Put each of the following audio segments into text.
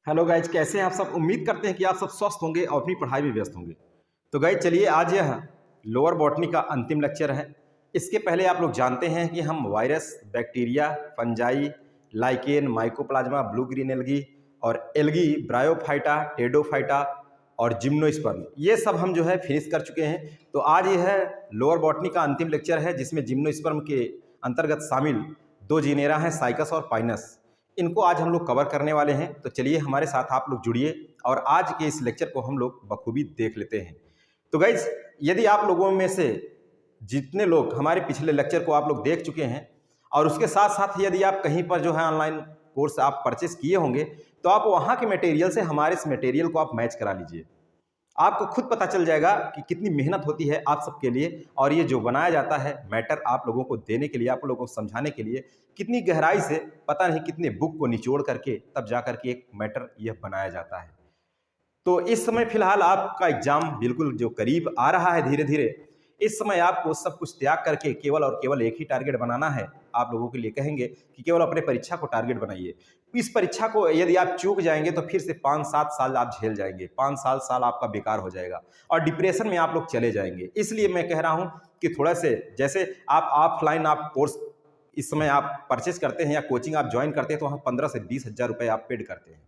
Hello guys, कैसे हैं आप सब। उम्मीद करते हैं कि आप सब स्वस्थ होंगे और अपनी पढ़ाई में व्यस्त होंगे। तो गाइज चलिए, आज यह लोअर बॉटनी का अंतिम लेक्चर है। इसके पहले आप लोग जानते हैं कि हम virus, bacteria, fungi, lichen, mycoplasma, blue green algae और एल्गी, ब्रायोफाइटा, टेडोफाइटा और जिम्नोस्पर्म, ये सब हम जो है फिनिश कर चुके हैं। तो आज यह लोअर बॉटनी का अंतिम लेक्चर है, जिसमें जिम्नोस्पर्म के अंतर्गत शामिल दो जीनेरा हैं, साइकस और पाइनस। इनको आज हम लोग कवर करने वाले हैं। तो चलिए हमारे साथ आप लोग जुड़िए और आज के इस लेक्चर को हम लोग बखूबी देख लेते हैं। तो गाइज, यदि आप लोगों में से जितने लोग हमारे पिछले लेक्चर को आप लोग देख चुके हैं और उसके साथ साथ यदि आप कहीं पर जो है ऑनलाइन कोर्स आप परचेस किए होंगे, तो आप वहाँ के मटेरियल से हमारे इस मटेरियल को आप मैच करा लीजिए। आपको खुद पता चल जाएगा कि कितनी मेहनत होती है आप सबके लिए, और ये जो बनाया जाता है मैटर आप लोगों को देने के लिए, आप लोगों को समझाने के लिए, कितनी गहराई से, पता नहीं कितने बुक को निचोड़ करके तब जा करके एक मैटर यह बनाया जाता है। तो इस समय फिलहाल आपका एग्जाम बिल्कुल जो करीब आ रहा है धीरे धीरे, इस समय आपको सब कुछ त्याग करके केवल और केवल एक ही टारगेट बनाना है। आप लोगों के लिए कहेंगे कि केवल अपने परीक्षा को टारगेट बनाइए। इस परीक्षा को यदि आप चूक जाएंगे तो फिर से 5-7 साल आप झेल जाएंगे, 5 साल आपका बेकार हो जाएगा और डिप्रेशन में आप लोग चले जाएंगे। इसलिए मैं कह रहा हूँ कि थोड़ा से, जैसे आप ऑफलाइन आप कोर्स इस समय आप परचेस करते हैं या कोचिंग आप ज्वाइन करते हैं, तो वहाँ 15 से 20 हज़ार रुपये आप पेड करते हैं।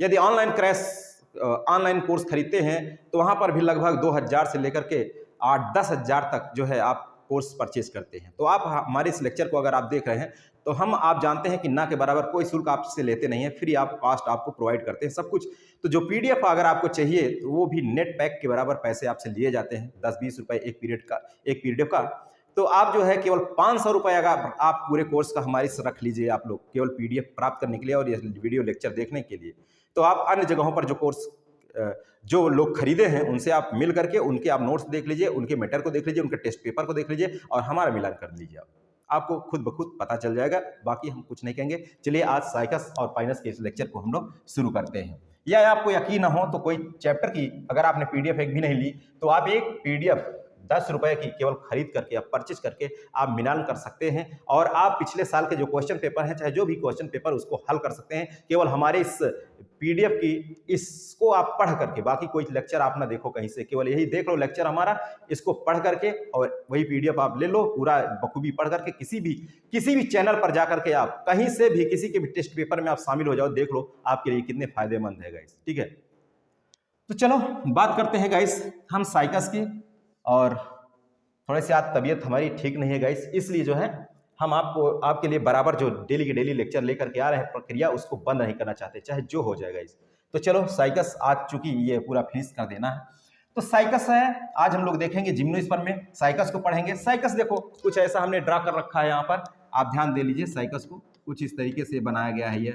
यदि ऑनलाइन कोर्स खरीदते हैं तो वहाँ पर भी लगभग 2,000 से लेकर के 8-10 हज़ार तक जो है आप कोर्स परचेज करते हैं। तो आप हमारे इस लेक्चर को अगर आप देख रहे हैं तो हम, आप जानते हैं कि ना के बराबर कोई शुल्क आपसे लेते नहीं है, फ्री आप कास्ट आपको प्रोवाइड करते हैं सब कुछ। तो जो पीडीएफ अगर आपको चाहिए तो वो भी नेट पैक के बराबर पैसे आपसे लिए जाते हैं, 10-20 रुपये एक पीडीएफ का। तो आप जो है केवल 500 रुपये अगर आप पूरे कोर्स का हमारे से रख लीजिए, आप लोग केवल पीडीएफ प्राप्त करने के लिए और ये वीडियो लेक्चर देखने के लिए। तो आप अन्य जगहों पर जो कोर्स जो लोग खरीदे हैं उनसे आप मिल करके उनके आप नोट्स देख लीजिए, उनके मैटर को देख लीजिए, उनके टेस्ट पेपर को देख लीजिए और हमारा मिलान कर लीजिए। आपको खुद ब खुद पता चल जाएगा, बाकी हम कुछ नहीं कहेंगे। चलिए आज साइकस और पाइनस के इस लेक्चर को हम लोग शुरू करते हैं। या आपको यकीन ना हो तो कोई चैप्टर की अगर आपने पीडीएफ एक भी नहीं ली तो आप एक पीडीएफ 10 रुपये की केवल खरीद करके आप परचेज करके आप मिलान कर सकते हैं और आप पिछले साल के जो क्वेश्चन पेपर हैं, चाहे जो भी क्वेश्चन पेपर, उसको हल कर सकते हैं केवल हमारे इस पीडीएफ की, इसको आप पढ़ करके। बाकी कोई लेक्चर आप ना देखो कहीं से, केवल यही देख लो लेक्चर हमारा, इसको पढ़ करके और वही पीडीएफ आप ले लो पूरा बखूबी पढ़ करके। किसी भी चैनल पर जा करके आप कहीं से भी किसी के भी टेस्ट पेपर में आप शामिल हो जाओ, देख लो आपके लिए कितने फायदेमंद है गाइस। ठीक है, तो चलो बात करते हैं गाइस हम साइकस की। और थोड़े से आज तबीयत हमारी ठीक नहीं है गाइस, इसलिए जो है हम आपके लिए बराबर जो डेली के डेली लेक्चर लेकर के आ रहे हैं, प्रक्रिया उसको बंद नहीं करना चाहते, चाहे जो हो जाए गाइस। तो चलो साइकस आज चूंकि ये पूरा फिनिश कर देना है, तो साइकस है आज हम लोग देखेंगे जिम्नोस्पर्म में साइकस को पढ़ेंगे। साइकस देखो कुछ ऐसा हमने ड्रा कर रखा है यहाँ पर, आप ध्यान दे लीजिए। साइकस को कुछ इस तरीके से बनाया गया है। ये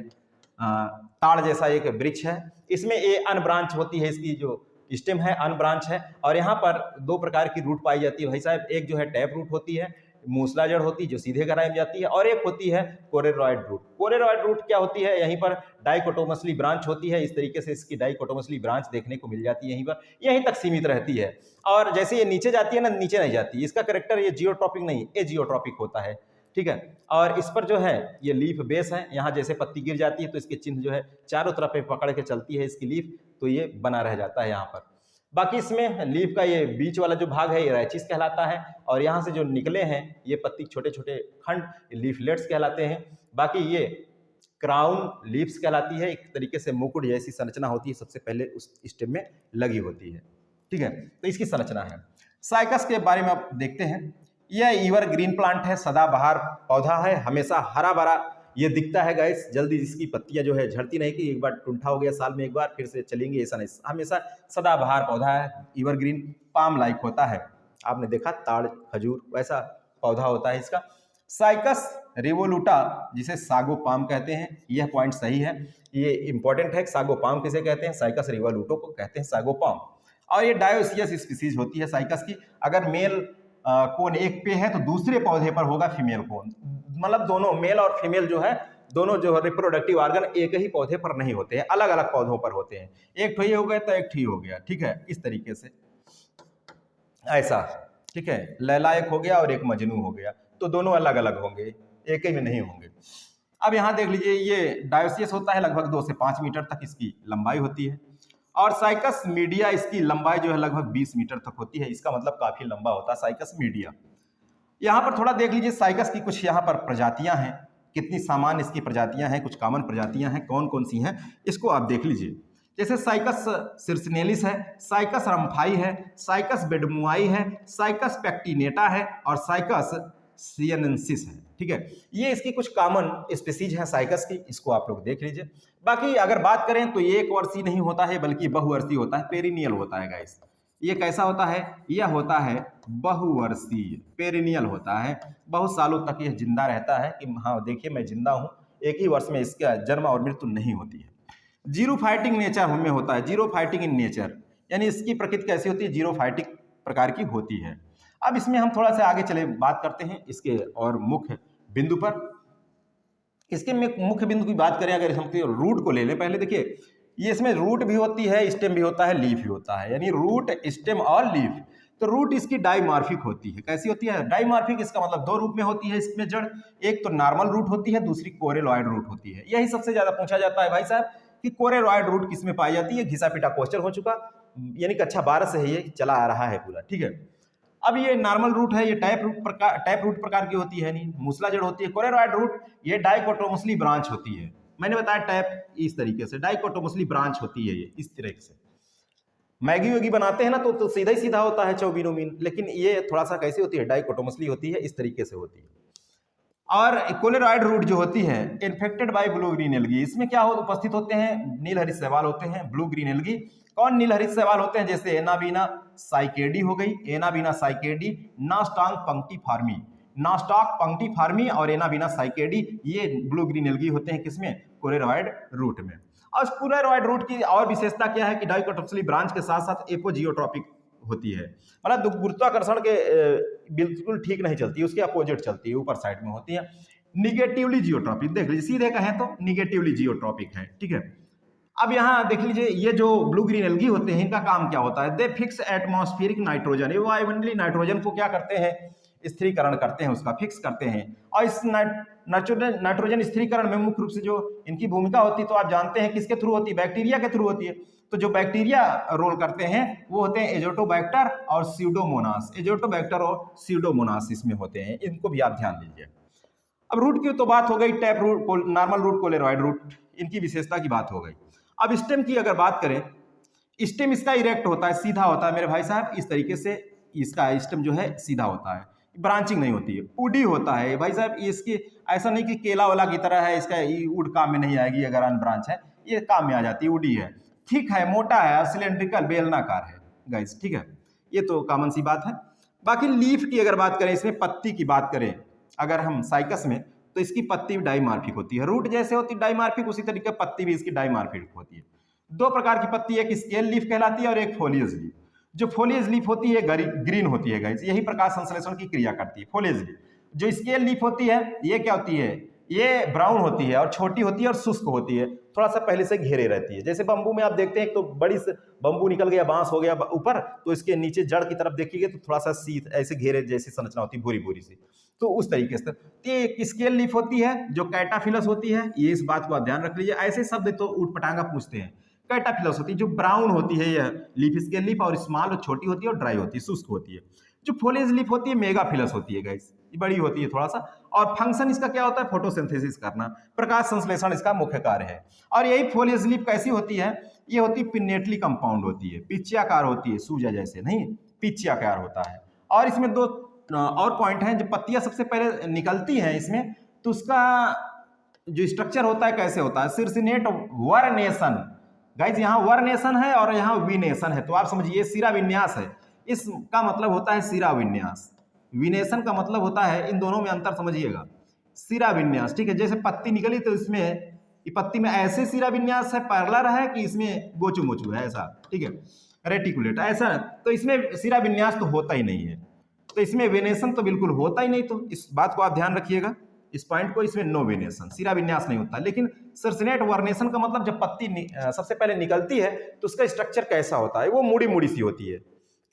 ताड़ जैसा एक वृक्ष है, इसमें ये अनब्रांच होती है, इसकी जो स्टेम है अनब्रांच है। और यहाँ पर दो प्रकार की रूट पाई जाती है भाई साहब, एक जो है टैप रूट होती है, मूसला जड़ होती है जो सीधे गहराई में जाती है, और एक होती है कोरेरॉइड रूट। कोरेरॉइड रूट क्या होती है, यहीं पर डाइकोटोमसली ब्रांच होती है, इस तरीके से इसकी डाइकोटोमसली ब्रांच देखने को मिल जाती है, यहीं पर यहीं तक सीमित रहती है। और जैसे ये नीचे जाती है ना, नीचे नहीं जाती, इसका करेक्टर ये जियोट्रॉपिक नहीं, एजियोट्रॉपिक होता है। ठीक है, और इस पर जो है ये लीफ बेस है, यहाँ जैसे पत्ती गिर जाती है तो इसके चिन्ह जो है चारों तरफ पे पकड़ के चलती है इसकी लीफ, तो ये बना रह जाता है यहाँ पर। बाकी इसमें लीफ का ये बीच वाला जो भाग है ये रैचिस कहलाता है, और यहाँ से जो निकले हैं ये पत्ती छोटे छोटे खंड लीफलेट्स कहलाते हैं। बाकी ये क्राउन लीव्स कहलाती है, एक तरीके से मुकुट जैसी संरचना होती है, सबसे पहले उस स्टेम में लगी होती है। ठीक है, तो इसकी संरचना है। साइकस के बारे में आप देखते हैं, यह ईवर ग्रीन प्लांट है, सदाबहार पौधा है, हमेशा हरा भरा ये दिखता है गाइस। जल्दी इसकी पत्तियां जो है झड़ती नहीं कि एक बार टुंठा हो गया साल में एक बार फिर से चलेंगे, ऐसा नहीं, हमेशा सदाबहार पौधा है, ईवर ग्रीन पाम लाइक होता है। आपने देखा ताड़ खजूर वैसा पौधा होता है इसका। साइकस रिवोल्यूटा जिसे सागो पाम कहते हैं, यह पॉइंट सही है, ये इंपॉर्टेंट है। सागो पाम किसे कहते हैं, साइकस रिवोल्यूटो को कहते हैं सागो पाम। और ये डायोसियस स्पीसीज होती है साइकस की। अगर मेल कोन एक पे है तो दूसरे पौधे पर होगा फीमेल कोन, मतलब दोनों मेल और फीमेल जो है दोनों जो रिप्रोडक्टिव ऑर्गन एक ही पौधे पर नहीं होते हैं, अलग अलग पौधों पर होते हैं। एक ठो हो गया तो एक ठीक हो गया। ठीक है, इस तरीके से ऐसा। ठीक है, लैला एक हो गया और एक मजनू हो गया, तो दोनों अलग अलग होंगे, एक ही में नहीं होंगे। अब यहाँ देख लीजिए, ये डायोसियस होता है लगभग 2 से 5 मीटर तक इसकी लंबाई होती है, और साइकस मीडिया इसकी लंबाई जो है लगभग 20 मीटर तक होती है। इसका मतलब काफी लंबा होता है साइकस मीडिया। यहाँ पर थोड़ा देख लीजिए साइकस की कुछ यहाँ पर प्रजातियां हैं, कितनी सामान्य इसकी प्रजातियां हैं, कुछ कॉमन प्रजातियां हैं, कौन कौन सी हैं इसको आप देख लीजिए। जैसे साइकस सिर्सिनेलिस है, साइकस रम्फाई है, साइकस बेडमुआई है, साइकस पैक्टिनेटा है और साइकस सियनेंसिस है। ठीक है, ये इसकी कुछ कॉमन स्पीसीज हैं साइकस की, इसको आप लोग देख लीजिए। बाकी अगर बात करें तो ये एक वर्षीय नहीं होता है बल्कि बहुवर्षीय होता है, पेरिनियल होता है गाइस। ये कैसा होता है? यह होता है बहुवर्षीय, पेरिनियल होता है, बहुत सालों तक यह जिंदा रहता है कि हाँ देखिए मैं जिंदा हूँ, एक ही वर्ष में इसका जन्म और मृत्यु नहीं होती है। जीरो फाइटिंग नेचर में होता है, जीरो फाइटिंग इन नेचर, यानी इसकी प्रकृति कैसी होती है? जीरो फाइटिंग प्रकार की होती है। अब इसमें हम थोड़ा सा आगे चले बात करते हैं इसके और मुख्य बिंदु पर। इसके मुख्य बिंदु की बात करें अगर हम रूट को ले लें, पहले देखिए ये इसमें रूट भी होती है, स्टेम भी होता है, लीफ भी होता है, यानी रूट, स्टेम और लीफ। तो रूट इसकी डाइमॉर्फिक होती है। कैसी होती है? डाइमॉर्फिक। इसका मतलब दो रूप में होती है इसमें जड़, एक तो नॉर्मल रूट होती है, दूसरी कोरेलॉइड रूट होती है। यही सबसे ज्यादा पूछा जाता है भाई साहब कि कोरेलॉइड रूट किसमें पाई जाती है। घिसा पिटा क्वेश्चन हो चुका, यानी कक्षा 12 से ये चला आ रहा है पूरा। ठीक है, अब ये नॉर्मल रूट है, ये टैप रूट प्रकार की होती है, नहीं मूसला जड़ होती है। कोरेलॉइड रूट ये डाइकोटोमसली ब्रांच होती है। मैंने बताया टैप इस तरीके से, डाइकोटोमसली ब्रांच होती है ये इस तरह से। मैगी वैगी बनाते हैं ना तो सीधा ही सीधा होता है चौबीनोमीन, लेकिन ये थोड़ा सा कैसी होती है? डाइकोटोमसली होती है, इस तरीके से होती है। और कोलेरॉइड रूट जो होती है infected by blue green algae, इसमें क्या उपस्थित होते हैं? नील हरित शैवाल होते हैं, ब्लू ग्रीन एल्गी। कौन नील हरित शैवाल होते हैं? जैसे एनाबीना साइकेडी हो गई, एनाबीना साइकेडी, नास्टांग पंक्टिफार्मी, नास्टाक पंक्टिफार्मी और एनाबीना साइकेडी, ये ब्लू ग्रीन एल्गी होते हैं किसमें? कोलेरॉइड रूट में। और कोलेरॉइड रूट की और विशेषता क्या है कि डाइकोटोमसली ब्रांच के साथ साथ एपोजियोट्रॉपिक होती है, मतलब गुरुत्वाकर्षण के बिल्कुल ठीक नहीं चलती, उसके अपोजिट चलती है, ऊपर साइड में होती है। निगेटिवली जियोट्रॉपिक, देख लीजिए सीधे कहें तो निगेटिवली जियोट्रॉपिक है। ठीक है, अब यहाँ देख लीजिए ये जो ब्लू ग्रीन एल्गी होते हैं इनका काम क्या होता है? दे फिक्स एटमॉस्फेरिक नाइट्रोजन, ये वायुमंडलीय नाइट्रोजन को क्या करते हैं? स्थिरीकरण करते हैं, उसका फिक्स करते हैं। और इस नाइट्रोजन स्थिरीकरण में मुख्य रूप से जो इनकी भूमिका होती है तो आप जानते हैं किसके थ्रू होती है? बैक्टीरिया के थ्रू होती है। तो जो बैक्टीरिया रोल करते हैं वो होते हैं एजोटोबैक्टर और स्यूडोमोनास, एजोटोबैक्टर और स्यूडोमोनास इसमें होते हैं, इनको भी आप ध्यान दीजिए। अब रूट की तो बात हो गई, tap root, normal root, coralloid root, इनकी विशेषता की बात हो गई। अब स्टेम की अगर बात करें, स्टेम इसका इरेक्ट होता है, सीधा होता है मेरे भाई साहब, इस तरीके से इसका स्टेम जो है सीधा होता है, ब्रांचिंग नहीं होती है। उडी होता है भाई साहब, इसकी ऐसा नहीं कि केला वाला की तरह है, इसका उड काम में नहीं आएगी अगर अनब्रांच है, ये काम में आ जाती है, उडी है। ठीक है, मोटा है, सिलेंड्रिकल बेलनाकार है गाइस। ठीक है, ये तो कॉमन सी बात है। बाकी लीफ की अगर बात करें, इसमें पत्ती की बात करें अगर हम साइकस में, तो इसकी पत्ती डाइमार्फिक होती है। रूट जैसे होती है डाइमार्फिक, उसी तरीके पत्ती भी इसकी डाइमार्फिक होती है। दो प्रकार की पत्ती है, एक स्केल लीफ कहलाती है और एक फोलियज लीफ। जो फोलियज लीफ होती है ग्रीन होती है गाइस, यही प्रकाश संश्लेषण की क्रिया करती है फोलियज लीफ। जो स्केल लीफ होती है ये क्या होती है? ये ब्राउन होती है और छोटी होती है और शुष्क होती है, थोड़ा सा पहले से घेरे रहती है। जैसे बंबू में आप देखते हैं, एक तो बड़ी से बंबू निकल गया, बांस हो गया ऊपर, तो इसके नीचे जड़ की तरफ देखिएगा तो थोड़ा सा सीध ऐसे घेरे जैसी संरचना होती है, भूरी भूरी सी, तो उस तरीके से। ये एक स्केल लीफ होती है जो कैटाफिलस होती है, ये इस बात को आप ध्यान रख लीजिए। ऐसे शब्द तो ऊटपटांगा पूछते हैं। कैटाफिलस होती है जो ब्राउन होती है, यह लीफ स्केल लीफ, और स्मॉल और छोटी होती है और ड्राई होती है, शुष्क होती है। जो फोलियज लीफ होती है मेगाफिलस होती है गाइस, ये बड़ी होती है थोड़ा सा, और फंक्शन इसका क्या होता है? फोटोसिंथेसिस करना, प्रकाश संश्लेषण इसका मुख्य कार्य है। और यही फोलियज लीफ कैसी होती है? ये होती है पिन्नेटली कंपाउंड होती है, पिच्चाकार होती है, सूजा जैसे नहीं, पिच्चाकार होता है। और इसमें दो और पॉइंट हैं, जब पत्तियां सबसे पहले निकलती हैं इसमें, तो उसका जो स्ट्रक्चर होता है कैसे होता है? सिर्सिनेट वर्नेशन गाइज, यहाँ वर्नेशन है और यहाँ विनेशन है, तो आप समझिए सिरा विन्यास है, इसका मतलब होता है सिरा विन्यास। विनेशन का मतलब होता है, इन दोनों में अंतर समझिएगा, सिरा विन्यास। ठीक है, जैसे पत्ती निकली तो इसमें पत्ती में ऐसे सिरा विन्यास है, पैरेलल है, कि इसमें गोचू मोचू है ऐसा, ठीक है, रेटिकुलेट ऐसा, तो इसमें सिरा विन्यास तो होता ही नहीं है, तो इसमें वेनेशन तो बिल्कुल होता ही नहीं। तो इस बात को आप ध्यान रखिएगा, इस पॉइंट को, इसमें नो वेनेशन, सिरा विन्यास नहीं होता। लेकिन सर्सिनेट वर्नेशन का मतलब जब पत्ती सबसे पहले निकलती है तो उसका स्ट्रक्चर कैसा होता है? वो मुड़ी मुड़ी सी होती है।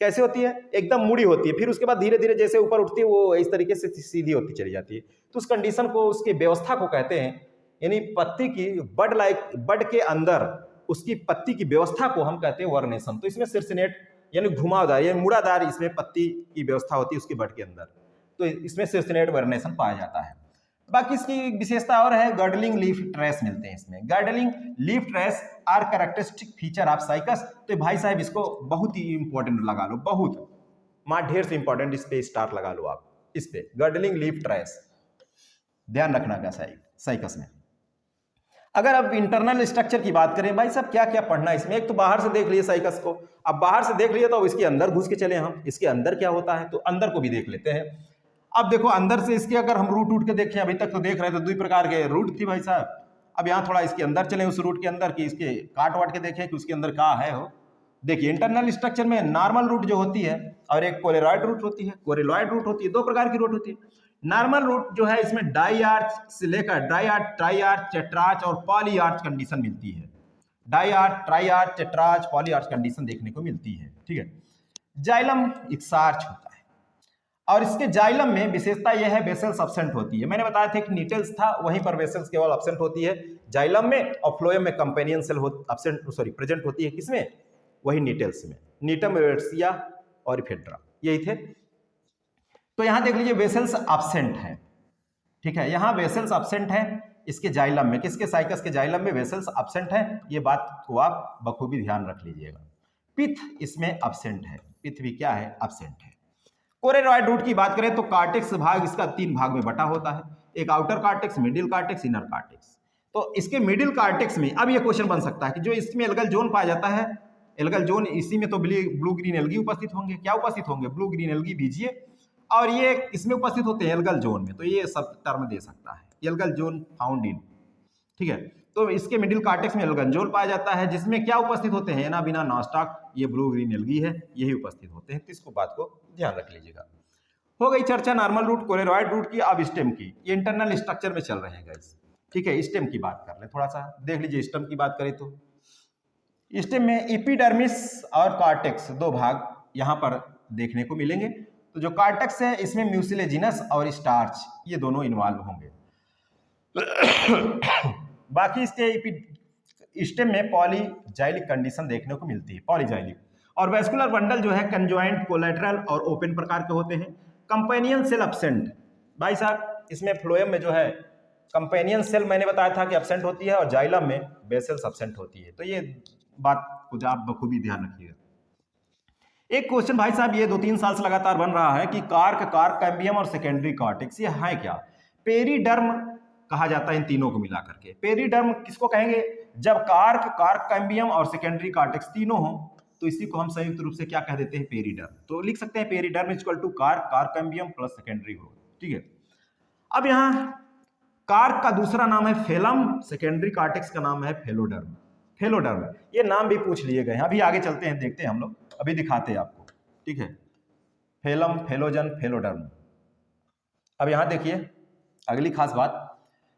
कैसे होती है? एकदम मुड़ी होती है, फिर उसके बाद धीरे धीरे जैसे ऊपर उठती है वो इस तरीके से सीधी होती चली जाती है। तो उस कंडीशन को, उसकी व्यवस्था को कहते हैं यानी पत्ती की बड के अंदर उसकी पत्ती की व्यवस्था को हम कहते हैं वर्नेशन। तो इसमें सिर्सिनेट यानी घुमावदार यानी मुड़ादार इसमें पत्ती की व्यवस्था होती है उसकी बड के अंदर, तो इसमें सिर्सिनेट वर्नेशन पाया जाता है। बाकी इसकी विशेषता और है, गर्डलिंग लीफ ट्रेस मिलते हैं इसमें। Girdling leaf trace are characteristic feature of Cycas. तो भाई साहब इसको बहुत ही इंपॉर्टेंट लगा लो, बहुत मां ढेर से इंपॉर्टेंट, इस पे स्टार लगा लो आप, इस पे गर्डलिंग लीफ ट्रेस ध्यान रखना का साइकस में। अगर अब इंटरनल स्ट्रक्चर की बात करें भाई साहब, क्या क्या पढ़ना है इसमें। एक तो बाहर से देख लिए साइकस को, अब बाहर से देख लिए तो इसके अंदर घुस के चले हम, इसके अंदर क्या होता है, तो अंदर को भी देख लेते हैं। अब देखो अंदर से इसके अगर हम रूट के देखें, अभी तक तो देख रहे थे दो प्रकार के रूट थी भाई साहब। अब यहाँ थोड़ा इसके अंदर चले, उस रूट के अंदर की इसके काट वाट के देखें कि उसके अंदर क्या है। हो देखिए इंटरनल स्ट्रक्चर में नॉर्मल रूट जो होती है और एक कोलेरॉइड रूट होती है, कोरेलॉइड रूट होती है, दो प्रकार की रूट होती है। नॉर्मल रूट जो है इसमें डाई आर्च से लेकर diarch, triarch, tetrarch और पॉली आर्च कंडीशन मिलती है। Diarch, triarch, tetrarch, polyarch condition देखने को मिलती है, ठीक है। जाइलम इक्सार्च होता है और इसके जाइलम में विशेषता यह है वेसल्स अब्सेंट होती है। मैंने बताया था कि नीटल्स था, वहीं पर वेसल्स केवल अब्सेंट होती है जाइलम में, और फ्लोएम में कंपेनियन सेल प्रेजेंट होती है, किसमें, वही नीटल्स में, नीटम, एर्सिया और इफेड्रा, यही थे। तो यहां देख लीजिए वेसल्स अब्सेंट है, ठीक है, यहां वेसल्स अब्सेंट है इसके जाइलम में, किसके, साइकस के जाइलम में वेसल्स अब्सेंट है, ये बात को आप बखूबी ध्यान रख लीजिएगा। पिथ इसमें अब्सेंट है, पिथ भी क्या है, अब्सेंट है। कोरेलॉइड रूट की बात करें तो कार्टेक्स भाग इसका 3 भाग में बटा होता है, एक outer cortex, middle cortex, inner cortex. तो इसके मिडिल कार्टेक्स में अब ये क्वेश्चन बन सकता है कि जो इसमें एल्गल जोन पाया जाता है, एल्गल जोन इसी में तो ब्लू ग्रीन एल्गी उपस्थित होंगे, क्या उपस्थित होंगे, ब्लू ग्रीन एल्गी बीजिए, और ये इसमें उपस्थित होते हैं एल्गल जोन में, तो ये सब टर्म दे सकता है, एल्गल जोन फाउंड इन, ठीक है। तो इसके मिडिल कार्टेक्स में एल्गल जोन पाया जाता है जिसमें क्या उपस्थित होते हैं, एना बिना नॉस्टॉक, ये ब्लू ग्रीन एल्गी है, यही उपस्थित होते हैं। तो इसको बात को ध्यान रख लीजिएगा। हो गई चर्चा नॉर्मल रूट, कोलेरॉइड रूट की। अब स्टेम की, ये इंटरनल स्ट्रक्चर में चल रहे हैं गाइस, ठीक है। स्टेम की बात कर ले, थोड़ा सा देख लीजिए। स्टेम की बात करें तो स्टेम में एपिडर्मिस और कार्टेक्स दो भाग यहां पर देखने को मिलेंगे। तो जो कार्टेक्स है इसमें म्यूसिलेजिनस और स्टार्च ये दोनों इन्वॉल्व होंगे। बाकी इसके स्टेम में पॉलीजाइलिक कंडीशन देखने को मिलती है, पॉलीजाइलिक। और वेस्कुलर बंडल जो है कंजॉइंट, कोलैटरल और ओपन प्रकार के होते हैं। कंपेनियन सेल अब्सेंट भाई साहब, इसमें फ्लोएम में जो है कंपेनियन सेल मैंने बताया था कि अब्सेंट होती है, और जाइलम में बेसेल्स अब्सेंट होती है। तो ये बात को आप बखूबी ध्यान रखिएगा। एक क्वेश्चन भाई साहब ये 2-3 साल से लगातार बन रहा है कि कार्क कैम्बियम और सेकेंडरी कार्टेक्स ये है क्या। पेरीडर्म कहा जाता है इन तीनों को मिलाकर के। पेरीडर्म किसको कहेंगे, जब कार्क कैम्बियम और सेकेंडरी कार्टेक्स तीनों हो तो इसी को हम संयुक्त रूप से क्या कह देते हैं, पेरीडर्म। तो लिख सकते हैं periderm equal to cork cambium plus secondary growth, ठीक है। अब यहाँ कार्क का दूसरा नाम है फेलम, सेकेंडरी कार्टेक्स का नाम है फेलोडर्म। फेलोडर्म ये नाम भी पूछ लिए गए हैं, अभी आगे चलते हैं, देखते हैं हम लोग, अभी दिखाते हैं आपको, ठीक है। Phellem, phellogen, phelloderm. अब यहां देखिए अगली खास बात,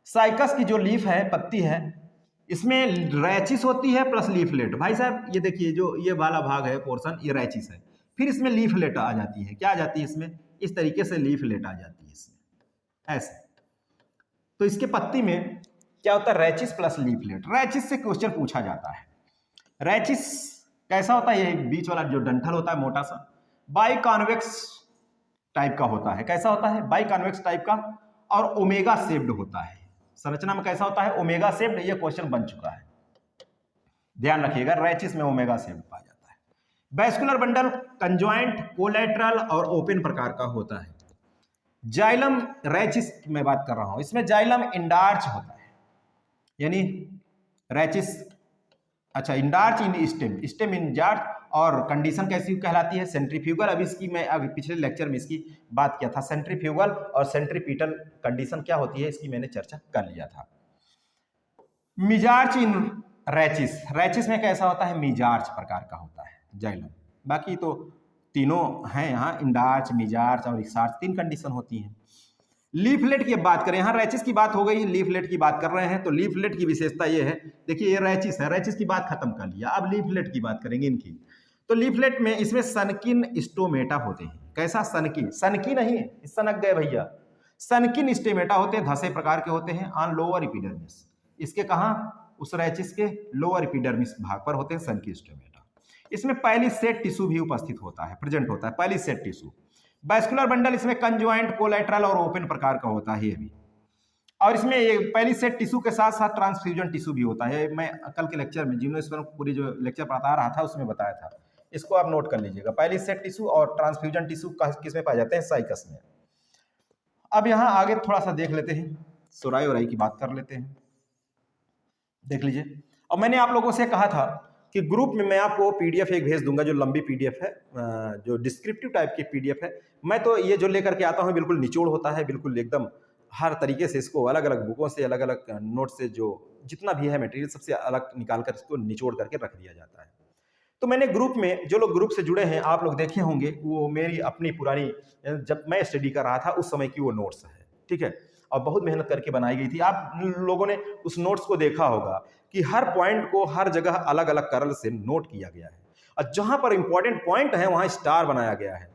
साइकस की जो लीफ है, पत्ती है, इसमें रैचिस होती है प्लस लीफलेट। भाई साहब ये देखिए जो ये वाला भाग है पोर्शन, ये रैचिस है, फिर इसमें लीफलेट आ जाती है। क्या आ जाती है इसमें, इस तरीके से लीफलेट आ जाती है इसमें, ऐसे। तो इसके पत्ती में क्या होता है, रैचिस प्लस लीफलेट। रैचिस से क्वेश्चन पूछा जाता है। रैचिस कैसा होता है, ये बीच वाला जो डंठल होता है मोटा सा, बाई कॉन्वेक्स टाइप का होता है। कैसा होता है, बाई कॉन्वेक्स टाइप का, और ओमेगा शेप्ड होता है। संरचना में कैसा होता है, ओमेगा शेप्ड। ये क्वेश्चन बन चुका है, ध्यान रखिएगा, रैचिस में ओमेगा शेप्ड पाया जाता है। वैस्कुलर बंडल कंजॉइंट, कोलैटरल और ओपन प्रकार का होता है। जाइलम, रैचिस की मैं बात कर रहा हूं, इसमें जाइलम इंडार्च होता है, यानी रैचिस, अच्छा इंडार्च इन स्टेम, स्टेम इंडार्च। और कंडीशन कैसी कहलाती है, सेंट्रीफ्यूगल। अब इसकी मैं अभी पिछले लेक्चर में इसकी बात किया था, सेंट्रीफ्यूगल और सेंट्रीपीटल कंडीशन क्या होती है इसकी मैंने चर्चा कर लिया था। मिजार्च इन रैचिस, रैचिस में कैसा होता है, मिजार्च प्रकार का होता है जाइलम। बाकी तो तीनों हैं यहाँ, इंडार्च, मिजार्च और इक्सार्च, 3 कंडीशन होती हैं। लीफलेट की बात करें, यहाँ रैचिस की बात हो गई, लीफलेट की बात कर रहे हैं। तो लीफलेट की विशेषता ये है, देखिए ये रैचिस है, रैचिस की बात खत्म कर लिया, अब लीफलेट की बात करेंगे इनकी। तो लीफलेट में इसमें सनकिन स्टोमेटा होते हैं। कैसा, सनकी, सनकी नहीं सनक गए भैया, सनकिन स्टोमेटा होते हैं, धसे प्रकार के होते हैं ऑन लोअर एपिडर्मिस। इसके कहाँ, उस रैचिस के लोअर एपिडर्मिस भाग पर होते हैं सन की स्टोमेटा। इसमें पहली सेट टिश्यू भी उपस्थित होता है, प्रेजेंट होता है पहली सेट टिश्यू। वैस्कुलर बंडल इसमें कंजॉइंट, कोलैटरल और ओपन प्रकार का होता है ये भी। और इसमें ये पहली सेट टिश्यू के साथ साथ ट्रांसफ्यूजन टिश्यू भी होता है। मैं कल के लेक्चर में जिम्नोस्पर्म पूरी जो लेक्चर बता रहा था उसमें बताया था, इसको आप नोट कर लीजिएगा। पहली सेट टिश्यू और ट्रांसफ्यूजन टिश्यू किस में पाए जाते हैं, साइकस में। अब यहाँ आगे थोड़ा सा देख लेते हैं, सोराई ओराई की बात कर लेते हैं, देख लीजिए। और मैंने आप लोगों से कहा था कि ग्रुप में मैं आपको पीडीएफ एक भेज दूंगा, जो लंबी पीडीएफ है, जो डिस्क्रिप्टिव टाइप की पीडीएफ है। मैं तो ये जो लेकर के आता हूँ बिल्कुल निचोड़ होता है, बिल्कुल एकदम हर तरीके से इसको अलग अलग बुकों से, अलग अलग नोट से, जो जितना भी है मटेरियल सबसे अलग निकाल कर इसको निचोड़ करके रख दिया जाता है। तो मैंने ग्रुप में, जो लोग ग्रुप से जुड़े हैं आप लोग देखे होंगे, वो मेरी अपनी पुरानी, जब मैं स्टडी कर रहा था उस समय की वो नोट्स है, ठीक है। और बहुत मेहनत करके बनाई गई थी। आप लोगों ने उस नोट्स को देखा होगा कि हर पॉइंट को हर जगह अलग अलग कलर से नोट किया गया है, और जहां पर इंपॉर्टेंट पॉइंट है वहां स्टार बनाया गया है।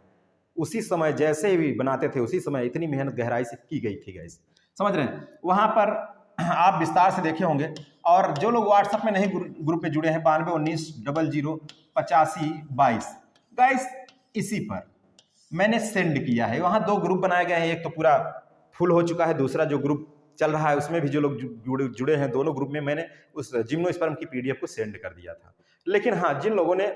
उसी समय जैसे भी बनाते थे उसी समय इतनी मेहनत गहराई से की गई थी गाइस, समझ रहे हैं। वहां पर आप विस्तार से देखे होंगे। और जो लोग व्हाट्सएप में नहीं ग्रुप में जुड़े हैं, 9219008522 गाइस, इसी पर मैंने सेंड किया है। वहां दो ग्रुप बनाए गए हैं, एक तो पूरा फुल हो चुका है, दूसरा जो ग्रुप चल रहा है उसमें भी जो लोग जुड़े हैं, दोनों ग्रुप में मैंने उस जिम्नोस्पर्म की पीडीएफ को सेंड कर दिया था। लेकिन हाँ, जिन लोगों ने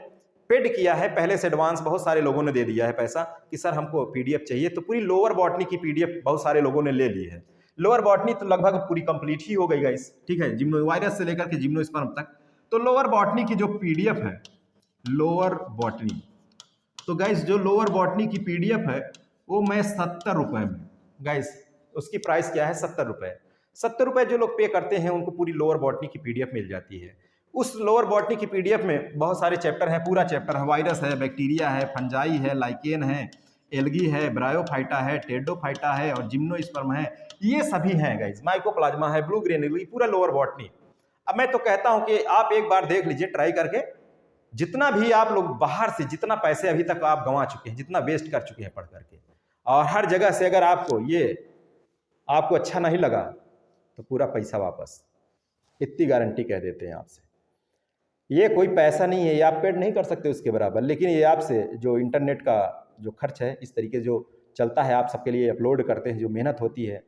पेड किया है पहले से एडवांस, बहुत सारे लोगों ने दे दिया है पैसा कि सर हमको पीडीएफ चाहिए, तो पूरी लोअर बॉटनी की पीडीएफ बहुत सारे लोगों ने ले ली है। लोअर बॉटनी तो लगभग पूरी कंप्लीट ही हो गई गाइस, ठीक है, जिम्नोवायरस से लेकर के जिम्नोस्पर्म तक। तो लोअर बॉटनी की जो पीडीएफ है, लोअर बॉटनी, तो गाइस जो लोअर बॉटनी की पीडीएफ है वो मैं 70 रुपए में, गाइस उसकी प्राइस क्या है, 70 रुपए। 70 रुपए जो लोग पे करते हैं उनको पूरी लोअर बॉटनी की पीडीएफ मिल जाती है। उस लोअर बॉटनी की पीडीएफ में बहुत सारे चैप्टर हैं, पूरा चैप्टर है, वायरस है, बैक्टीरिया है, फंजाई है, लाइकेन है, एल्गी है, ब्रायोफाइटा है, टेडोफाइटा है और जिम्नोस्पर्म है, ये सभी हैं गाइस, माइकोप्लाज्मा है, ब्लू ग्रेन्युल, पूरा लोअर बॉटनी। अब मैं तो कहता हूं कि आप एक बार देख लीजिए ट्राई करके। जितना भी आप लोग बाहर से जितना पैसे अभी तक आप गंवा चुके हैं, जितना वेस्ट कर चुके हैं पढ़ करके, और हर जगह से अगर आपको अच्छा नहीं लगा तो पूरा पैसा वापस, इतनी गारंटी कह देते हैं आपसे। ये कोई पैसा नहीं है, ये आप पेड नहीं कर सकते उसके बराबर, लेकिन ये आपसे जो इंटरनेट का जो खर्च है, इस तरीके जो चलता है, आप सबके लिए अपलोड करते हैं, जो मेहनत होती है,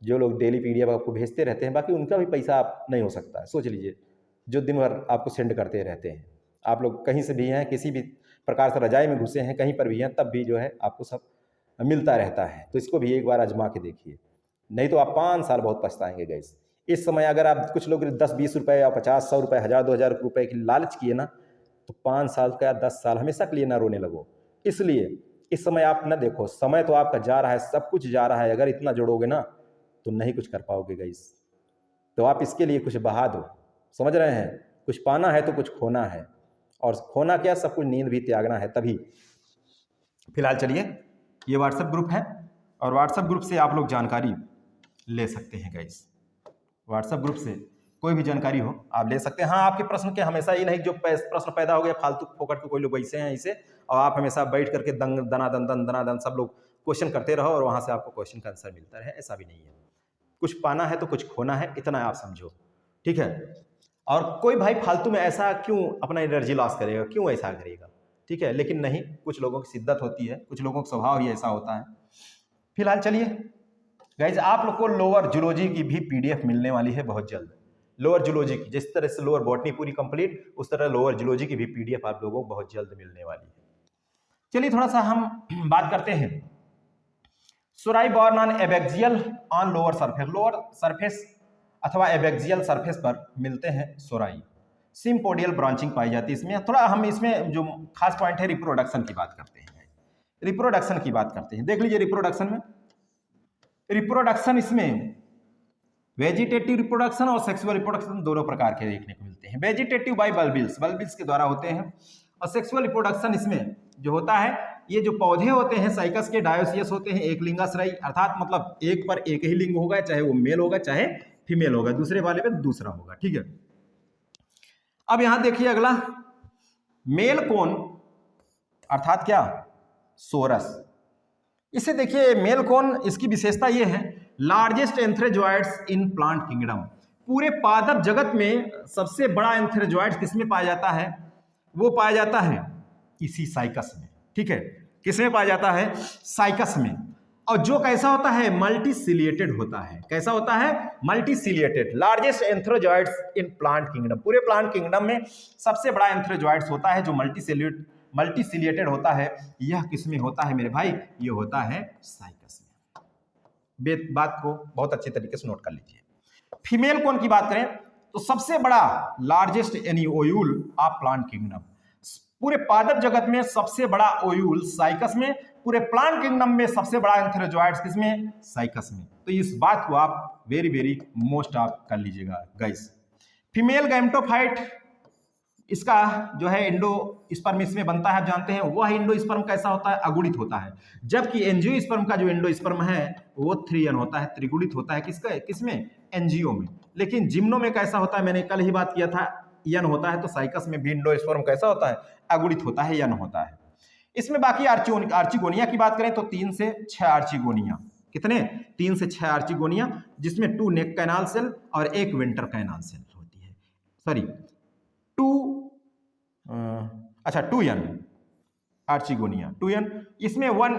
जो लोग डेली पीडीएफ आपको भेजते रहते हैं, बाकी उनका भी पैसा आप नहीं हो सकता है। सोच लीजिए, जो दिन भर आपको सेंड करते रहते हैं, आप लोग कहीं से भी हैं, किसी भी प्रकार से रजाई में घुसे हैं, कहीं पर भी हैं, तब भी जो है आपको सब मिलता रहता है। तो इसको भी एक बार आजमा के देखिए, नहीं तो आप 5 साल बहुत पछताएंगे गाइस। इस समय अगर आप कुछ लोग 10-20 रुपए या 50-100 रुपए, 1000-2000 रुपए की लालच किए ना, तो 5 साल का या 10 साल हमेशा के लिए ना रोने लगो। इसलिए इस समय आप ना देखो, समय तो आपका जा रहा है, सब कुछ जा रहा है, अगर इतना जोड़ोगे ना तो नहीं कुछ कर पाओगे गाइस। तो आप इसके लिए कुछ बहा दो, समझ रहे हैं। कुछ पाना है तो कुछ खोना है, और खोना क्या, सब कुछ नींद भी त्यागना है तभी। फिलहाल चलिए, ये व्हाट्सएप ग्रुप है और व्हाट्सएप ग्रुप से आप लोग जानकारी ले सकते हैं गाइस। व्हाट्सएप ग्रुप से कोई भी जानकारी हो आप ले सकते हैं। हाँ, आपके प्रश्न के हमेशा ये नहीं जो प्रश्न पैदा हो गया फालतू फोकट के, कोई लोग वैसे हैं ऐसे, और आप हमेशा बैठ करके दनादन सब लोग क्वेश्चन करते रहो और वहां से आपको क्वेश्चन का आंसर मिलता रहे, ऐसा भी नहीं है। कुछ पाना है तो कुछ खोना है, इतना आप समझो, ठीक है। और कोई भाई फालतू में ऐसा क्यों अपना एनर्जी लॉस करेगा, क्यों ऐसा करेगा, ठीक है। लेकिन नहीं, कुछ लोगों की शिद्दत होती है, कुछ लोगों का स्वभाव ही ऐसा होता है। फिलहाल चलिए गाइज, आप लोग को लोअर जूलॉजी की भी पीडीएफ मिलने वाली है बहुत जल्द। लोअर जूलॉजी की, जिस तरह से लोअर बॉटनी पूरी कंप्लीट, उस तरह लोअर जूलॉजी की भी पीडीएफ आप लोगों को बहुत जल्द मिलने वाली है। चलिए थोड़ा सा हम बात करते हैं sori born on abaxial on lower surface. Lower surface अथवा एबैक्सियल सरफेस पर मिलते हैं सोराई। सिम्पोडियल ब्रांचिंग पाई जाती है इसमें। थोड़ा हम इसमें जो खास पॉइंट है रिप्रोडक्शन की बात करते हैं। रिप्रोडक्शन की बात करते हैं, देख लीजिए रिप्रोडक्शन में, रिप्रोडक्शन इसमें वेजिटेटिव रिप्रोडक्शन और सेक्सुअल रिप्रोडक्शन दोनों प्रकार के देखने को मिलते हैं। वेजिटेटिव बाय बल्बिल्स, बल्बिल्स के द्वारा होते हैं, और सेक्सुअल रिप्रोडक्शन इसमें जो होता है, ये जो पौधे होते हैं साइकस के डायोसियस होते हैं, एक लिंगाश्रयी, अर्थात मतलब एक पर एक ही लिंग होगा, चाहे वो मेल होगा चाहे फीमेल होगा, दूसरे वाले पे दूसरा होगा, ठीक है। अब यहां देखिए अगला, मेल कोन अर्थात क्या, सोरस। इसे देखिए मेल कोन, इसकी विशेषता ये है, लार्जेस्ट एंथ्रेजॉइड्स इन प्लांट किंगडम। पूरे पादप जगत में सबसे बड़ा एंथेरोजोइड्स किसमें पाया जाता है? वो पाया जाता है इसी साइकस में। ठीक है, किसमें पाया जाता है? साइकस में। और जो कैसा होता है? मल्टीसिलिएटेड होता है। कैसा होता है? मल्टीसिलिएटेड। लार्जेस्ट एंथेरोजोइड्स इन प्लांट किंगडम, पूरे प्लांट किंगडम में सबसे बड़ा एंथेरोजोइड्स होता है जो मल्टीसिलिएटेड होता है। यह किसमें होता है मेरे भाई? ये होता है साइकस में। बात को बहुत अच्छे तरीके से नोट कर लीजिए। फीमेल कौन की बात करें तो सबसे बड़ा लार्जेस्ट यानी ओयूल ऑफ प्लांट किंगडम, पूरे पादप जगत में सबसे बड़ा ओयूल साइकस में, पूरे प्लांट किंगडम में सबसे बड़ा एंथेरोजोइड्स किसमें? साइकस में। तो इस बात को आप वेरी वेरी मोस्ट आप कर लीजिएगा गाइस। फीमेल गैमेटोफाइट, इसका जो है एंडोस्पर्म इसमें बनता है, आप जानते हैं। वह एंडोस्पर्म कैसा होता है? अगुणित होता है। जबकि एंजियोस्पर्म का जो एंडोस्पर्म है वो 3n होता है, त्रिगुणित होता है। किसमें? एंजियो में। लेकिन जिम्नो में कैसा होता है? मैंने कल ही बात किया था, n होता है। तो साइकस में भी एंडोस्पर्म कैसा होता है? अगुणित होता है, n होता है। इसमें बाकी आर्चिगोनिया की बात करें तो 3 से 6 आर्चिगोनिया। कितने? 3 से 6 आर्चिगोनिया, जिसमें 2 नेक कैनाल सेल और 1 वेंटर कैनाल सेल होती है। Sorry 2n archegonia 2n। इसमें 1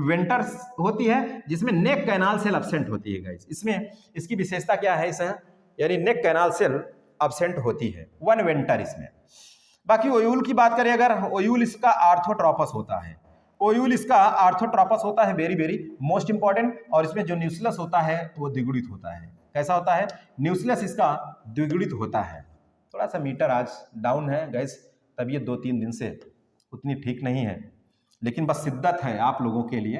वेंटर होती है जिसमें नेक कैनाल सेल एब्सेंट होती है गाइस। इसमें इसकी विशेषता क्या है? इसे यानी नेक कैनाल सेल एब्सेंट होती है, 1 वेंटर इसमें। बाकी ओयूल की बात करें अगर, ओयूल इसका आर्थोट्रोपस होता है। ओयूल इसका आर्थोट्रोपस होता है, वेरी वेरी मोस्ट इंपॉर्टेंट। और इसमें जो न्यूक्लियस होता है वो द्विगुणित होता है। कैसा होता है? न्यूक्लियस इसका द्विगुणित होता है। थोड़ा सा मीटर आज डाउन है गैस, तबीयत 2-3 दिन से उतनी ठीक नहीं है, लेकिन बस शिद्दत है आप लोगों के लिए।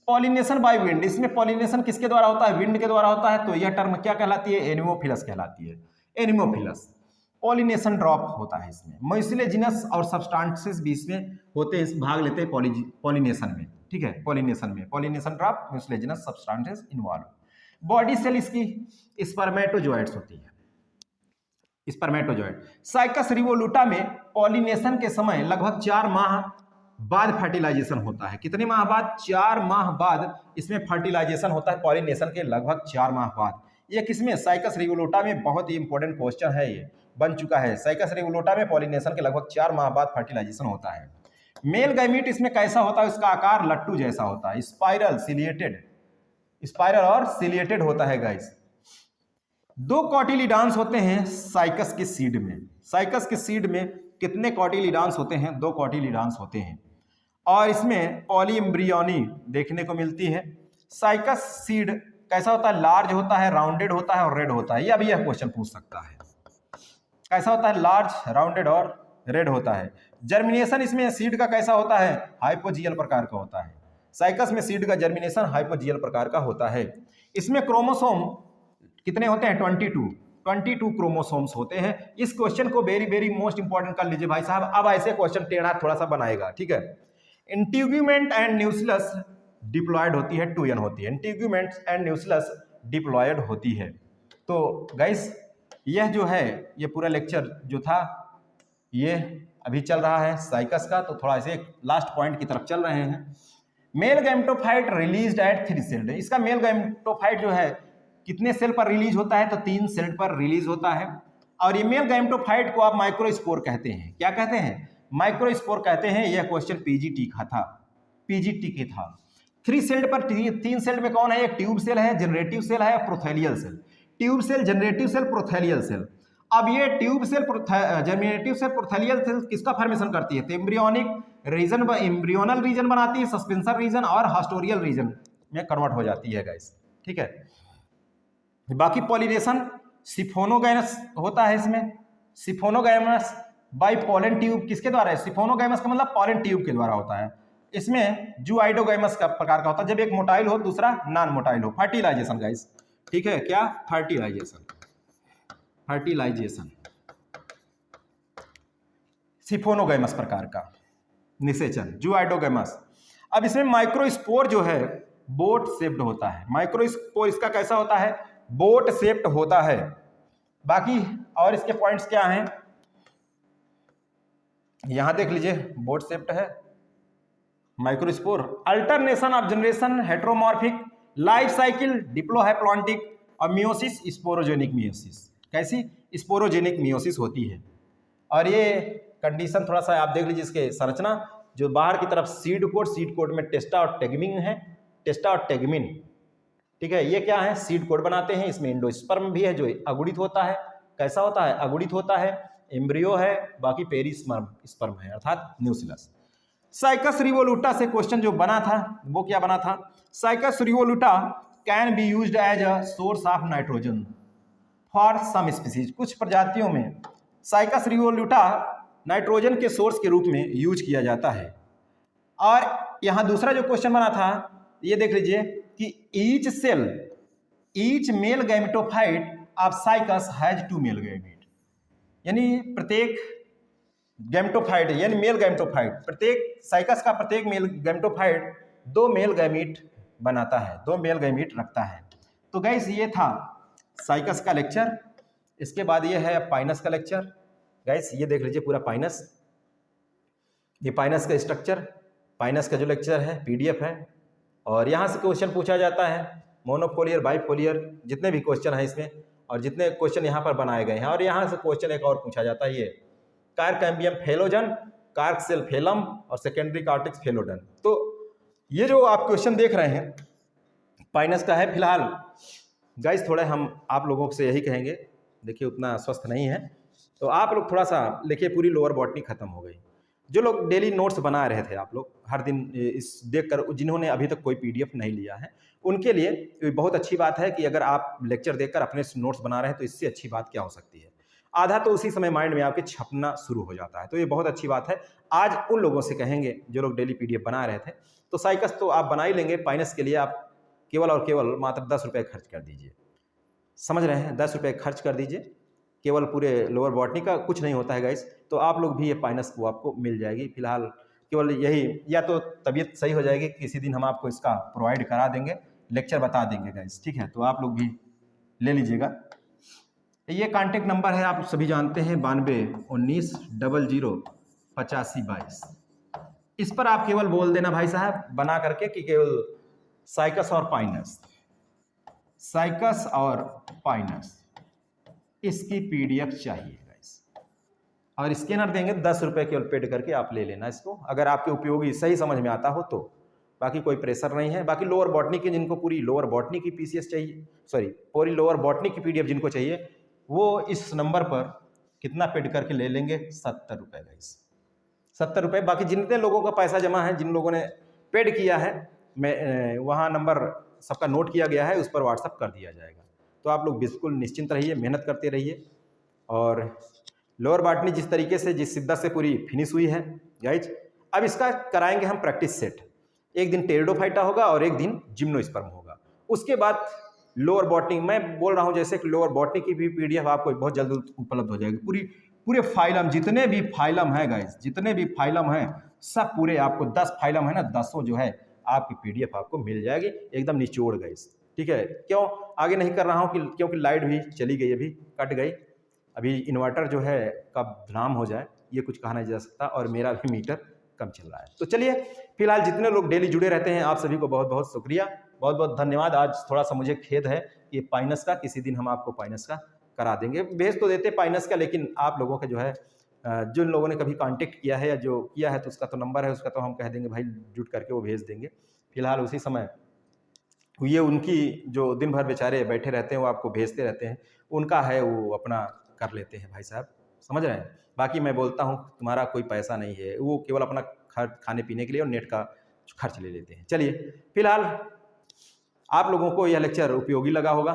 पॉलिनेशन बाय विंड, इसमें पॉलिनेशन किसके द्वारा होता है? विंड के द्वारा होता है। तो यह टर्म क्या कहलाती है? एनिमोफिलस कहलाती है। एनिमोफिलस पॉलिनेशन ड्रॉप होता है इसमें। म्यूसिलेजिनस और सब्सटेंसेस भी इसमें होते हैं, भाग लेते हैं पॉलिनेशन में। ठीक है, पॉलिनेशन में pollination drop, mucilaginous substances involve. Body cell इसकी स्पर्मेटोजोइड्स होती है, स्पर्मेटोजोइड। साइकस रिवोल्यूटा में पॉलिनेशन के समय लगभग 4 माह बाद फर्टिलाइजेशन होता है। कितने माह बाद? 4 माह बाद इसमें फर्टिलाइजेशन होता है, पॉलिनेशन के लगभग 4 माह बाद। ये किसमें? साइकस रिवोल्यूटा में। बहुत ही इंपॉर्टेंट क्वेश्चन है, ये बन चुका है। साइकस रिवोल्यूटा में पॉलिनेशन के लगभग 4 माह बाद फर्टिलाइजेशन होता है। मेल गैमीट इसमें कैसा होता है? इसका आकार लट्टू जैसा होता है, स्पाइरल और सिलिएटेड होता है गाइस। 2 कॉटिलिडान्स होते हैं साइकस के सीड में। साइकस के सीड में कितने कॉटिलिडान्स होते हैं? 2 कॉटिलिडान्स होते हैं। और इसमें पॉलीएम्ब्रियोनी देखने को मिलती है। साइकस सीड कैसा होता है? लार्ज होता है, राउंडेड होता है और रेड होता है। यह भी यह क्वेश्चन पूछ सकता है। कैसा होता है? लार्ज, राउंडेड और रेड होता है। जर्मिनेशन इसमें सीड का कैसा होता है? हाइपोजियल प्रकार का होता है। साइकस में सीड का जर्मिनेशन हाइपोजियल प्रकार का होता है। इसमें क्रोमोसोम कितने होते हैं? 22 क्रोमोसोम्स होते हैं। इस क्वेश्चन को वेरी वेरी मोस्ट इंपॉर्टेंट कर लीजिए भाई साहब। अब ऐसे क्वेश्चन टेढ़ा थोड़ा सा बनाएगा, ठीक है। इंटीग्यूमेंट एंड न्यूक्लियस डिप्लॉयड होती है, 2n होती है। इंटीग्यूमेंट एंड न्यूक्लियस डिप्लॉयड होती है। तो गाइस यह जो है, ये पूरा लेक्चर जो था ये अभी चल रहा है साइकस का, तो थोड़ा ऐसे लास्ट पॉइंट की तरफ चल रहे हैं। Male gametophyte released at 3 cell. इसका मेल गैमेटोफाइट जो है कितने सेल पर रिलीज होता है? तो 3 सेल पर रिलीज होता है। और ये मेल गैमेटोफाइट को आप माइक्रोस्पोर कहते हैं। क्या कहते हैं? माइक्रोस्पोर कहते हैं। यह क्वेश्चन पीजीटी का था, पीजीटी के था। 3 सेल पर 3 सेल में कौन है? एक ट्यूब सेल है, जनरेटिव सेल है, prothallial cell. Tube cell, generative cell, prothallial cell. अब ये tube cell, generative cell, prothallial cell किसका फॉर्मेशन करती है? तो एम्ब्रियोनिक रीजन, एम्ब्रियोनल रीजन बनाती है, सस्पेंसर रीजन और हास्टोरियल रीजन में कन्वर्ट हो जाती है गाइस, ठीक है। बाकी पॉलिनेशन सिफोनोगैमस होता है इसमें। सिफोनोगैमस बाय पोलन ट्यूब किसके द्वारा है? सिफोनोगैमस का मतलब पोलन ट्यूब के द्वारा होता है। इसमें जूआइडोगैमस का प्रकार का होता है, जब एक मोटाइल हो दूसरा नॉन मोटाइल हो। फर्टिलाइजेशन गाइस, ठीक है। क्या? फर्टिलाइजेशन, फर्टिलाइजेशन सिफोनोगैमस प्रकार का निषेचन, जूआइडोगैमस। अब इसमें माइक्रोस्पोर जो है बोट शेप्ड होता है। माइक्रोस्पोर इसका कैसा होता है? बोट शेप्ड होता है। बाकी और इसके पॉइंट्स क्या हैं? यहां देख लीजिए, बोट शेप्ड है microspore. Alternation of generation, heteromorphic, life cycle, diplohaplontic और मियोसिस, स्पोरोजेनिक मियोसिस। कैसी? स्पोरोजेनिक मियोसिस होती है। और ये कंडीशन थोड़ा सा आप देख लीजिए, इसके संरचना जो बाहर की तरफ सीड कोड में टेस्टा और टेगमिन है, टेस्टा और टेगमिन, ठीक है। ये क्या है? सीड कोड बनाते हैं। इसमें इंडोस्पर्म भी है जो अगुणित होता है। कैसा होता है? अगुणित होता है। एम्ब्रियो है, बाकी पेरिस्पर्म है अर्थात न्यूसिलस। साइकस रिवोल्यूटा से क्वेश्चन जो बना था वो क्या बना था? Cycas revoluta can be used as a source of nitrogen for some species. कुछ प्रजातियों में साइकस रिवोल्यूटा नाइट्रोजन के सोर्स के रूप में यूज किया जाता है। और यहां दूसरा जो क्वेश्चन बना था ये देख लीजिए कि each male gametophyte of cycas has 2 male gamete, यानी प्रत्येक गैमेटोफाइट यानी मेल गैमेटोफाइट, प्रत्येक साइकस का प्रत्येक मेल गैमेटोफाइट 2 मेल गैमीट बनाता है, 2 मेल गैमीट रखता है। तो गाइस ये था साइकस का लेक्चर। इसके बाद ये है पाइनस का लेक्चर। गाइस ये देख लीजिए पूरा पाइनस, ये पाइनस का स्ट्रक्चर, पाइनस का जो लेक्चर है पीडीएफ है। और यहाँ से क्वेश्चन पूछा जाता है, मोनोफोलियर बाइफोलियर जितने भी क्वेश्चन हैं इसमें, और जितने क्वेश्चन यहाँ पर बनाए गए हैं। और यहाँ से क्वेश्चन एक और पूछा जाता है, ये कार्कैम्बियम फेलोजन, कार्क सेल फेलम और सेकेंडरी कार्टेक्स फेलोडन। तो ये जो आप क्वेश्चन देख रहे हैं पाइनस का है। फिलहाल गाइस थोड़ा हम आप लोगों से यही कहेंगे, देखिए उतना स्वस्थ नहीं है तो आप लोग थोड़ा सा देखिए, पूरी लोअर बॉटनी खत्म हो गई। जो लोग डेली नोट्स बना रहे थे आप लोग हर दिन इस देखकर, जिन्होंने अभी तक कोई पीडीएफ नहीं लिया है उनके लिए बहुत अच्छी बात है कि अगर आप लेक्चर देखकर अपने नोट्स बना रहे हैं तो इससे अच्छी बात क्या हो सकती है। आधा तो उसी समय माइंड में आपके छपना शुरू हो जाता है, तो ये बहुत अच्छी बात है। आज उन लोगों से कहेंगे जो लोग डेली पीडीएफ बना रहे थे, तो साइकस तो आप बना ही लेंगे, पाइनस के लिए आप केवल और केवल मात्र 10 रुपये खर्च कर दीजिए। समझ रहे हैं? 10 रुपये खर्च कर दीजिए, केवल पूरे लोअर बॉटनी का कुछ नहीं होता है गाइस। तो आप लोग भी ये पाइनस को आपको मिल जाएगी। फिलहाल केवल यही, या तो तबीयत सही हो जाएगी, किसी दिन हम आपको इसका प्रोवाइड करा देंगे, लेक्चर बता देंगे गाइस, ठीक है। तो आप लोग भी ले लीजिएगा। ये कॉन्टेक्ट नंबर है, आप सभी जानते हैं, 9219008522। इस पर आप केवल बोल देना भाई साहब बना करके कि केवल साइकस और पाइनस, साइकस और पाइनस इसकी पीडीएफ चाहिए गाइस, और स्कैनर देंगे 10 रुपये केवल पेड करके आप ले लेना इसको, अगर आपके उपयोगी सही समझ में आता हो तो। बाकी कोई प्रेशर नहीं है। बाकी लोअर बॉटनी की, जिनको पूरी लोअर बॉटनी की पीसीएस चाहिए, सॉरी पूरी लोअर बॉटनी की पीडीएफ जिनको चाहिए, वो इस नंबर पर कितना पेड करके ले लेंगे? 70 रुपये गाइस, 70 रुपये। बाकी जितने लोगों का पैसा जमा है, जिन लोगों ने पेड किया है, मैं वहाँ नंबर सबका नोट किया गया है, उस पर व्हाट्सअप कर दिया जाएगा। तो आप लोग बिल्कुल निश्चिंत रहिए, मेहनत करते रहिए। और लोअर बॉटनी जिस तरीके से, जिस शिद्दत से पूरी फिनिश हुई है गाइज, अब इसका कराएंगे हम प्रैक्टिस सेट। एक दिन टेरिडोफाइटा होगा और एक दिन जिम्नोस्पर्म होगा। उसके बाद लोअर बॉटनी, मैं बोल रहा हूँ जैसे कि लोअर बॉटनी की भी पीडीएफ आपको बहुत जल्द उपलब्ध हो जाएगी। पूरे फाइलम, जितने भी फाइलम है गाइज, जितने भी फाइलम हैं सब पूरे आपको 10 फाइलम है ना, 10 जो है आपकी पीडीएफ आपको मिल जाएगी एकदम निचोड़ गाइज, ठीक है। क्यों आगे नहीं कर रहा हूँ कि क्योंकि लाइट भी चली गई, अभी कट गई। अभी इन्वर्टर जो है कब नाम हो जाए ये कुछ कहा नहीं जा सकता, और मेरा भी मीटर कम चल रहा है। तो चलिए फिलहाल जितने लोग डेली जुड़े रहते हैं आप सभी को बहुत बहुत शुक्रिया, बहुत बहुत धन्यवाद। आज थोड़ा सा मुझे खेद है कि पाइनस का, किसी दिन हम आपको पाइनस का करा देंगे, भेज तो देते पाइनस का, लेकिन आप लोगों का जो है, जिन लोगों ने कभी कांटेक्ट किया है या जो किया है तो उसका तो नंबर है, उसका तो हम कह देंगे भाई जुट करके वो भेज देंगे। फिलहाल उसी समय ये उनकी जो दिन भर बेचारे बैठे रहते हैं वो आपको भेजते रहते हैं, उनका है वो अपना कर लेते हैं भाई साहब, समझ रहे हैं। बाकी मैं बोलता हूँ तुम्हारा कोई पैसा नहीं है, वो केवल अपना खाने पीने के लिए और नेट का खर्च ले लेते हैं। चलिए फिलहाल आप लोगों को यह लेक्चर उपयोगी लगा होगा।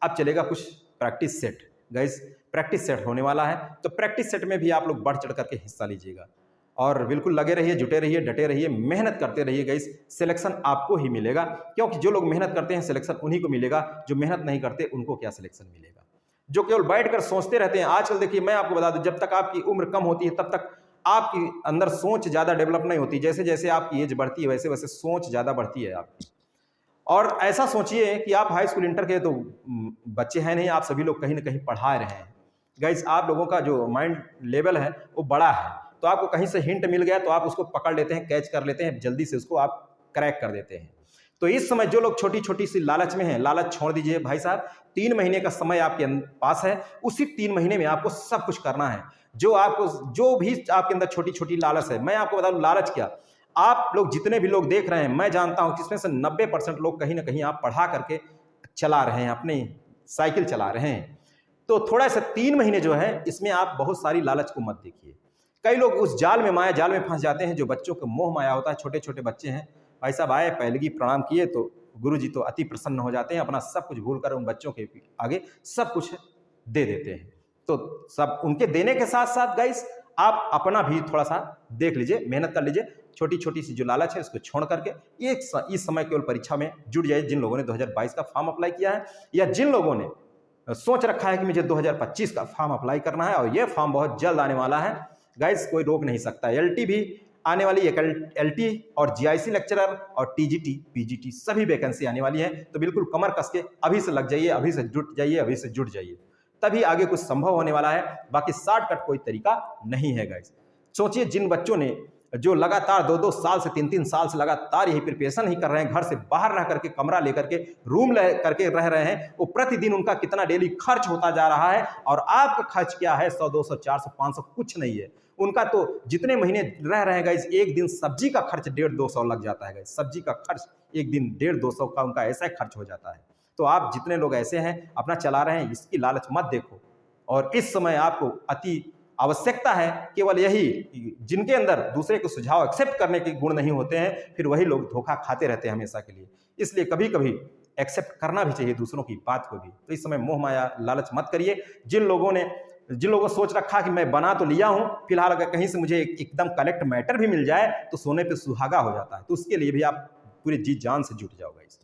अब चलेगा कुछ practice set guys, practice set होने वाला है, तो प्रैक्टिस सेट में भी आप लोग बढ़ चढ़ करके हिस्सा लीजिएगा और बिल्कुल लगे रहिए, जुटे रहिए, डटे रहिए, मेहनत करते रहिए गाइस। सिलेक्शन आपको ही मिलेगा, क्योंकि जो लोग मेहनत करते हैं सिलेक्शन उन्हीं को मिलेगा, जो मेहनत नहीं करते उनको क्या सिलेक्शन मिलेगा। जो केवल बैठकर सोचते रहते हैं, आजकल देखिए मैं आपको बता दूं, जब तक आपकी उम्र कम होती है तब तक आपकी अंदर सोच ज़्यादा डेवलप नहीं होती। जैसे जैसे आपकी एज बढ़ती है वैसे वैसे सोच ज़्यादा बढ़ती है आपकी। और ऐसा सोचिए कि आप हाई स्कूल इंटर के तो बच्चे हैं नहीं, आप सभी लोग कहीं ना कहीं पढ़ा रहे हैं गाइस। आप लोगों का जो माइंड लेवल है वो बड़ा है, तो आपको कहीं से हिंट मिल गया तो आप उसको पकड़ लेते हैं, कैच कर लेते हैं, जल्दी से उसको आप क्रैक कर देते हैं। तो इस समय जो लोग छोटी छोटी सी लालच में हैं, लालच छोड़ दीजिए भाई साहब। 3 महीने का समय आपके पास है, उसी 3 महीने में आपको सब कुछ करना है। जो भी आपके अंदर छोटी छोटी लालच है, मैं आपको बता दूं लालच क्या, आप लोग जितने भी लोग देख रहे हैं, मैं जानता हूं जिसमें से 90% लोग कहीं ना कहीं आप पढ़ा करके चला रहे हैं, अपनी साइकिल चला रहे हैं। तो थोड़ा सा 3 महीने जो है इसमें आप बहुत सारी लालच को मत देखिए। कई लोग उस जाल में, माया जाल में फंस जाते हैं जो बच्चों को मोह माया होता है। छोटे छोटे बच्चे हैं, भाई साहब आए पहलगी प्रणाम किए तो गुरुजी तो अति प्रसन्न हो जाते हैं, अपना सब कुछ भूल कर उन बच्चों के आगे सब कुछ दे देते हैं। तो सब उनके देने के साथ साथ गाइस आप अपना भी थोड़ा सा देख लीजिए, मेहनत कर लीजिए। छोटी छोटी सी जो लालच है उसको छोड़ करके इस समय केवल परीक्षा में जुट जाइए। जिन लोगों ने 2022 का फॉर्म अप्लाई किया है या जिन लोगों ने सोच रखा है कि मुझे 2025 का फॉर्म अप्लाई करना है और ये फॉर्म बहुत जल्द आने वाला है गाइस, कोई रोक नहीं सकता। एलटी भी आने वाली है, एलटी और जीआईसी लेक्चरर और टीजीटी पीजीटी सभी वैकेंसी आने वाली है। तो बिल्कुल कमर कस के अभी से लग जाइए, अभी से जुट जाइए, अभी से जुट जाइए, तभी आगे कुछ संभव होने वाला है। बाकी शॉर्टकट कोई तरीका नहीं है गाइस। सोचिए जिन बच्चों ने जो लगातार 2-2 साल से 3-3 साल से लगातार यही प्रिपरेशन ही कर रहे हैं, घर से बाहर रह करके कमरा लेकर के रूम ले करके रह रहे हैं, वो प्रतिदिन उनका कितना डेली खर्च होता जा रहा है। और आपका खर्च क्या है? 100, 200, 400, 500 कुछ नहीं है। उनका तो जितने महीने रह रहे हैं गाइस, एक दिन सब्जी का खर्च 150-200 लग जाता है गाइस। सब्जी का खर्च एक दिन 150-200 का उनका ऐसा खर्च हो जाता है। तो आप जितने लोग ऐसे हैं अपना चला रहे हैं, इसकी लालच मत देखो। और इस समय आपको अति आवश्यकता है केवल यही, जिनके अंदर दूसरे के सुझाव एक्सेप्ट करने के गुण नहीं होते हैं, फिर वही लोग धोखा खाते रहते हैं हमेशा के लिए। इसलिए कभी कभी एक्सेप्ट करना भी चाहिए दूसरों की बात को भी। तो इस समय मोह माया लालच मत करिए। जिन लोगों को सोच रखा कि मैं बना तो लिया हूं, फिलहाल अगर कहीं से मुझे एकदम कलेक्ट मैटर भी मिल जाए तो सोने पे सुहागा हो जाता है, तो उसके लिए भी आप पूरे जी जान से जुट जाओ गाइस।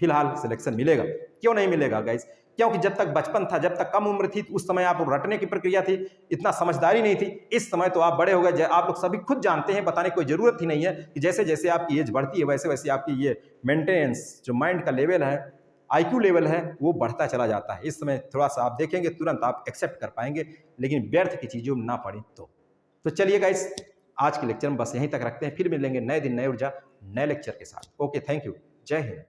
फिलहाल सिलेक्शन मिलेगा, क्यों नहीं मिलेगा गाइस? क्योंकि जब तक बचपन था, जब तक कम उम्र थी, उस समय आप रटने की प्रक्रिया थी, इतना समझदारी नहीं थी। इस समय तो आप बड़े हो गए, आप लोग सभी खुद जानते हैं, बताने की कोई जरूरत ही नहीं है कि जैसे जैसे आपकी एज बढ़ती है वैसे वैसे आपकी ये मेंटेनेंस जो माइंड का लेवल है, आईक्यू लेवल है, वो बढ़ता चला जाता है। इस समय थोड़ा सा आप देखेंगे तुरंत आप एक्सेप्ट कर पाएंगे, लेकिन व्यर्थ की चीजों में ना पड़े तो चलिए गाइस, आज के लेक्चर में बस यहीं तक रखते हैं। फिर मिलेंगे नए दिन, नए ऊर्जा, नए लेक्चर के साथ। ओके, थैंक यू, जय हिंद।